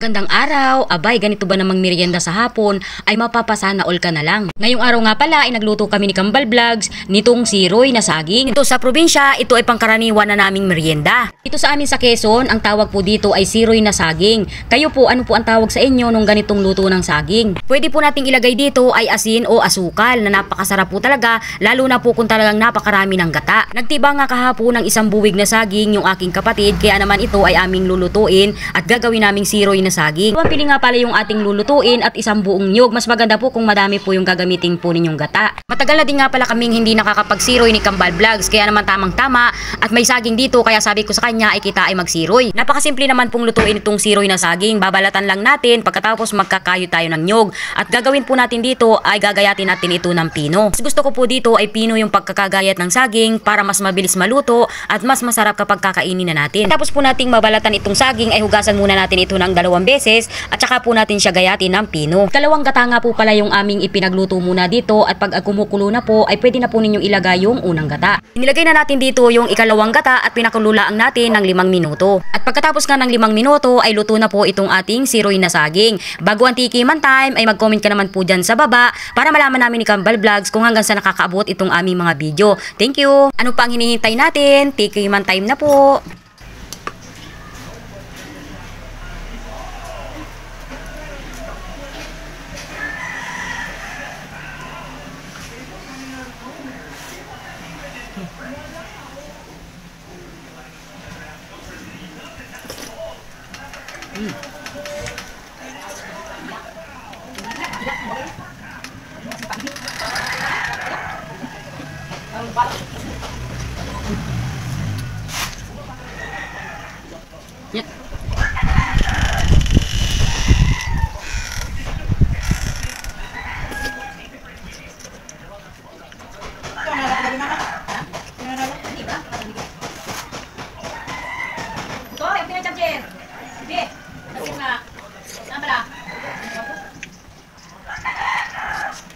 Gandang araw, abay ganito ba namang merienda sa hapon ay mapapasana all ka na lang. Ngayong araw nga pala ay nagluto kami ni Kambal Vlogs nitong siroy na saging. Ito sa probinsya, ito ay pangkaraniwan na naming merienda. Ito sa amin sa Quezon, ang tawag po dito ay siroy na saging. Kayo po, ano po ang tawag sa inyo nung ganitong luto ng saging? Pwede po nating ilagay dito ay asin o asukal na napakasarap po talaga, lalo na po kung talagang napakarami ng gata. Nagtibang nga kahapon ng isang buwig na saging yung aking kapatid, kaya naman ito ay aming lulutuin at gagawin naming siroy na saging. Ang pili nga pala yung ating lulutuin at isang buong nyog. Mas maganda po kung madami po yung gagamitin po ninyong gata. Matagal na din nga pala kaming hindi nakakapagsiroy ni Kambal Vlogs, kaya naman tamang-tama at may saging dito, kaya sabi ko sa kanya ay kita ay magsiroy. Napakasimple naman pong lutuin itong siroy na saging. Babalatan lang natin pagkatapos magkakayo tayo ng nyog. At gagawin po natin dito ay gagayatin natin ito ng pino. Mas gusto ko po dito ay pino yung pagkakagayat ng saging para mas mabilis maluto at mas masarap kapag kakainin na natin. Tapos po nating mabalatan itong saging ay hugasan muna natin ito ng 2 beses at saka po natin siya gayatin ng pino. 2 gata nga po pala yung aming ipinagluto muna dito at pag kumukulo na po ay pwede na po ninyong ilagay yung unang gata. Inilagay na natin dito yung ikalawang gata at pinakululaang natin ng 5 minuto. At pagkatapos nga ng 5 minuto ay luto na po itong ating siroy na saging. Bago ang tikiman time ay mag-comment ka naman po dyan sa baba para malaman namin ni Kambal Vlogs kung hanggang sa nakakaabot itong aming mga video. Thank you! Ano pa ang hinihintay natin? Tikiman time na po! Yeah.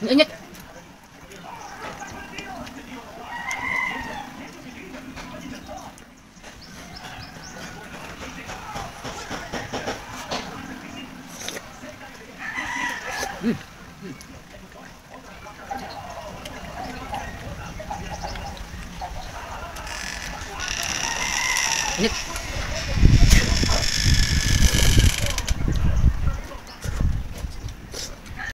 Ingat. Ingat.